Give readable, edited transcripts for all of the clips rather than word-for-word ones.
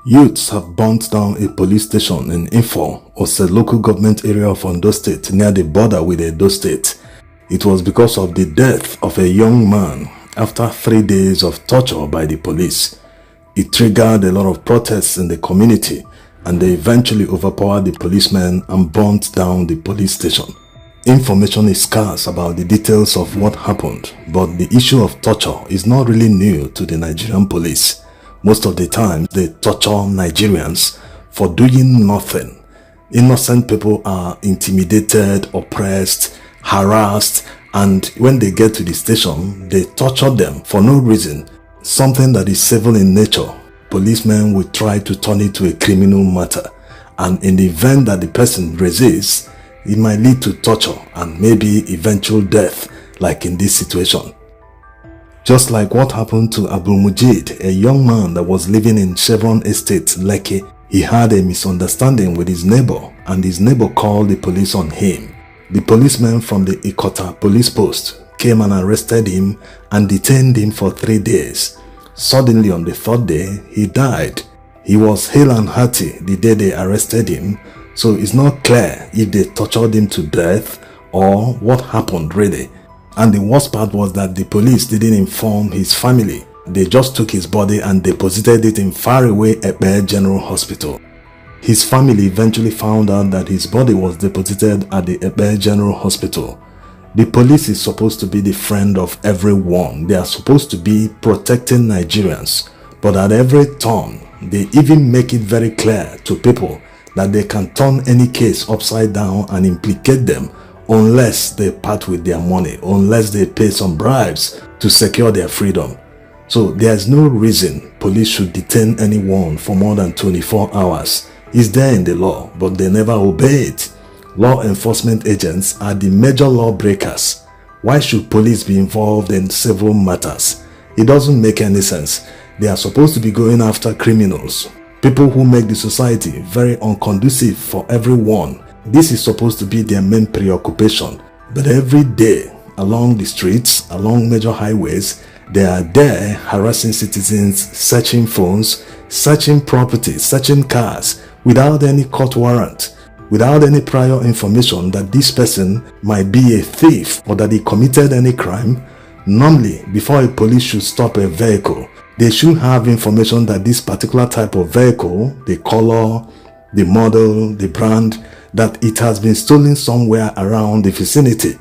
Youths have burnt down a police station in Ifo, Ose local government area of Ondo State near the border with Edo State. It was because of the death of a young man after 3 days of torture by the police. It triggered a lot of protests in the community, and they eventually overpowered the policemen and burnt down the police station. Information is scarce about the details of what happened, but the issue of torture is not really new to the Nigerian police. Most of the time, they torture Nigerians for doing nothing. Innocent people are intimidated, oppressed, harassed, and when they get to the station, they torture them for no reason. Something that is civil in nature, policemen will try to turn it to a criminal matter, and in the event that the person resists, it might lead to torture and maybe eventual death, like in this situation. Just like what happened to Abdul Mujid, a young man that was living in Chevron Estate, Lekki. He had a misunderstanding with his neighbor, and his neighbor called the police on him. The policemen from the Ikota police post came and arrested him and detained him for 3 days. Suddenly on the 3rd day, he died. He was hale and hearty the day they arrested him, so it's not clear if they tortured him to death or what happened really. And the worst part was that the police didn't inform his family. They just took his body and deposited it in faraway Epe General Hospital. His family eventually found out that his body was deposited at the Epe General Hospital. The police is supposed to be the friend of everyone. They are supposed to be protecting Nigerians. But at every turn, they even make it very clear to people that they can turn any case upside down and implicate them unless they part with their money, unless they pay some bribes to secure their freedom. So there's no reason police should detain anyone for more than 24 hours. It's there in the law, but they never obey it. Law enforcement agents are the major lawbreakers. Why should police be involved in civil matters? It doesn't make any sense. They are supposed to be going after criminals, people who make the society very unconducive for everyone. This is supposed to be their main preoccupation. But every day, along the streets, along major highways, they are there harassing citizens, searching phones, searching property, searching cars, without any court warrant, without any prior information that this person might be a thief or that he committed any crime. Normally, before a police should stop a vehicle, they should have information that this particular type of vehicle, the color, the model, the brand, that it has been stolen somewhere around the vicinity.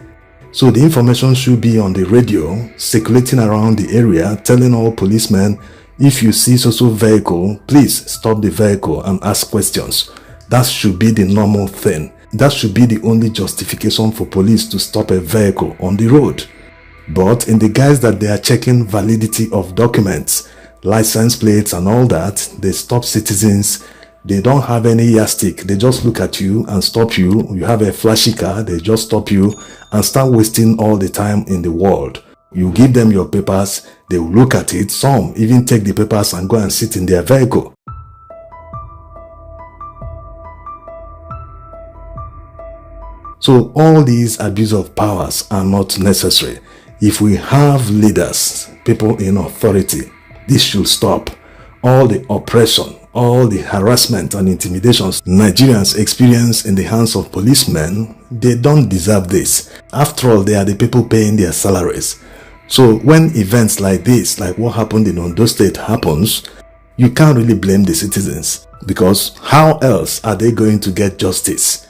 So the information should be on the radio, circulating around the area, telling all policemen, if you see so vehicle, please stop the vehicle and ask questions. That should be the normal thing. That should be the only justification for police to stop a vehicle on the road. But in the guise that they are checking validity of documents, license plates and all that, they stop citizens. They don't have any yardstick. They just look at you and stop you. You have a flashy car, they just stop you and start wasting all the time in the world. You give them your papers, they will look at it. Some even take the papers and go and sit in their vehicle. So all these abuse of powers are not necessary. If we have leaders, people in authority, this should stop. All the oppression, all the harassment and intimidations Nigerians experience in the hands of policemen, they don't deserve this. After all, they are the people paying their salaries. So when events like this, like what happened in Ondo State happens, you can't really blame the citizens, because how else are they going to get justice?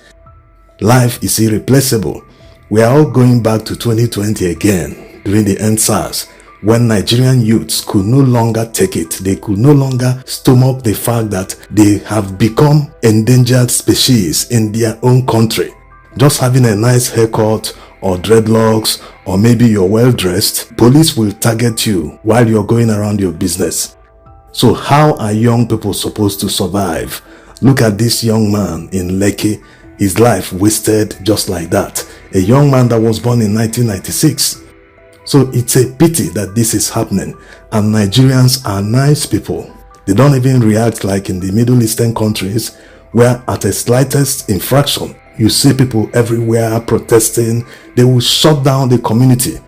Life is irreplaceable. We are all going back to 2020 again, during the EndSARS, when Nigerian youths could no longer take it. They could no longer stomach the fact that they have become endangered species in their own country. Just having a nice haircut or dreadlocks, or maybe you're well dressed, police will target you while you're going around your business. So how are young people supposed to survive? Look at this young man in Lekki, his life wasted just like that. A young man that was born in 1996. So it's a pity that this is happening, and Nigerians are nice people. They don't even react like in the Middle Eastern countries, where at a slightest infraction, you see people everywhere protesting. They will shut down the community.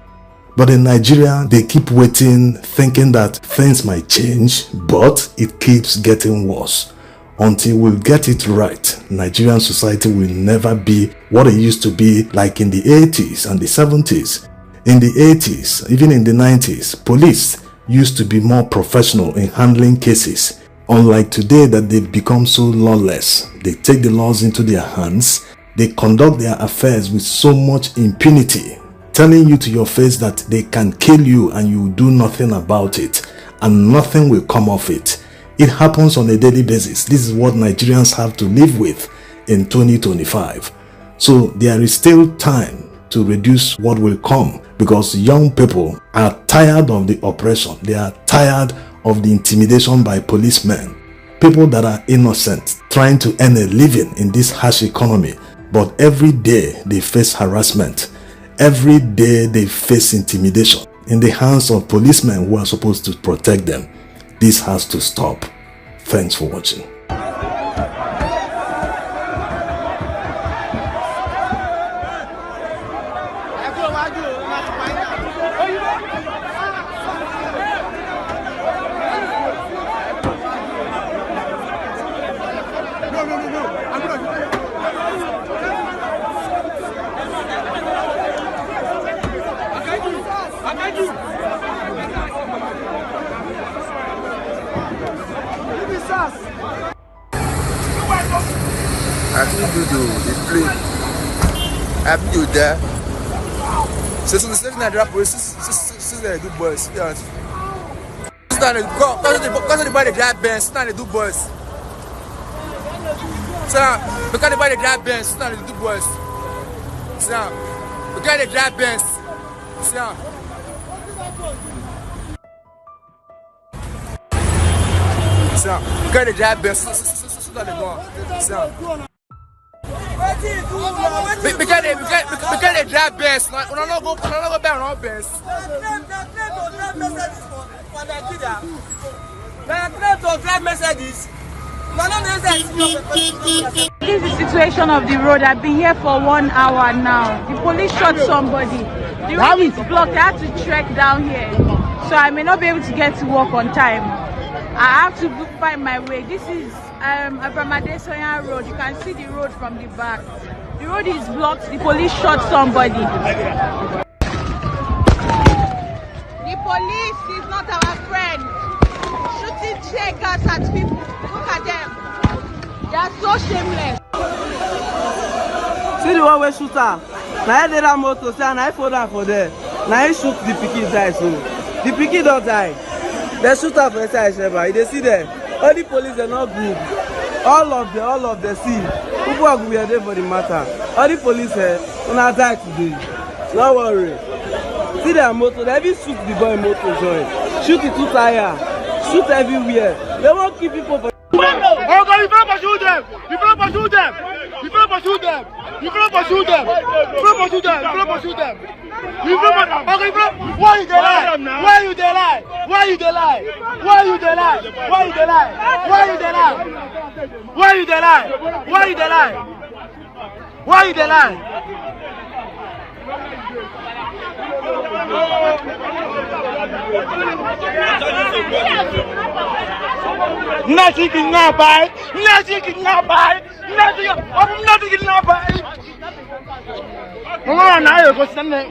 But in Nigeria, they keep waiting, thinking that things might change, but it keeps getting worse. Until we get it right, Nigerian society will never be what it used to be like in the 80s and the 70s. In the 80s, even in the 90s, police used to be more professional in handling cases. Unlike today that they've become so lawless, they take the laws into their hands, they conduct their affairs with so much impunity, telling you to your face that they can kill you and you do nothing about it, and nothing will come of it. It happens on a daily basis. This is what Nigerians have to live with in 2025. So there is still time to reduce what will come, because young people are tired of the oppression. They are tired of the intimidation by policemen. People that are innocent, trying to earn a living in this harsh economy, but every day they face harassment. Every day they face intimidation in the hands of policemen who are supposed to protect them. This has to stop. Thanks for watching. I think you do the play. I think you there. So the station I drop police, since they do boys. Because the body drive Benz, now they do boys. So because the body drive Benz, now they do boys. So because they drive Benz, so. So because they drive Benz, so they go. So. Because they drive Benz, we don't go back on Benz. This is the situation of the road. I've been here for 1 hour now. The police shot somebody. The road is blocked. I have to trek down here, so I may not be able to get to work on time. I have to find my way. This is Abramade Soyan Road. You can see the road from the back. The road is blocked. The police shot somebody. The police is not our friend. Shooting tear gas at people. Look at them. They are so shameless. See the one where shoot her. Now I did that motor, say, and I fall down for there. Now he shoot the pikin die, so the pikin don't die. They shoot her for inside Sheba. They see there. All the police are not good. All of them see. People are going there for the matter. All the police here will not die today. Don't worry. See their motor. They even shoot the boy motor joint. Shoot it two tire. Shoot everywhere. They won't keep people for. Oh God, you can't pursue them! You can't pursue them! You can't pursue them! You can't pursue them! You can't pursue them! You can't pursue them! You can't pursue them! Why you lie? Why you lie? Why you lie? Why you lie? Why you lie? Why you lie? Why you lie? Why you lie? Why you lie? Nothing can not buy. Nothing can not buy. Nothing. Nothing can not buy. Mama, now you go stand there.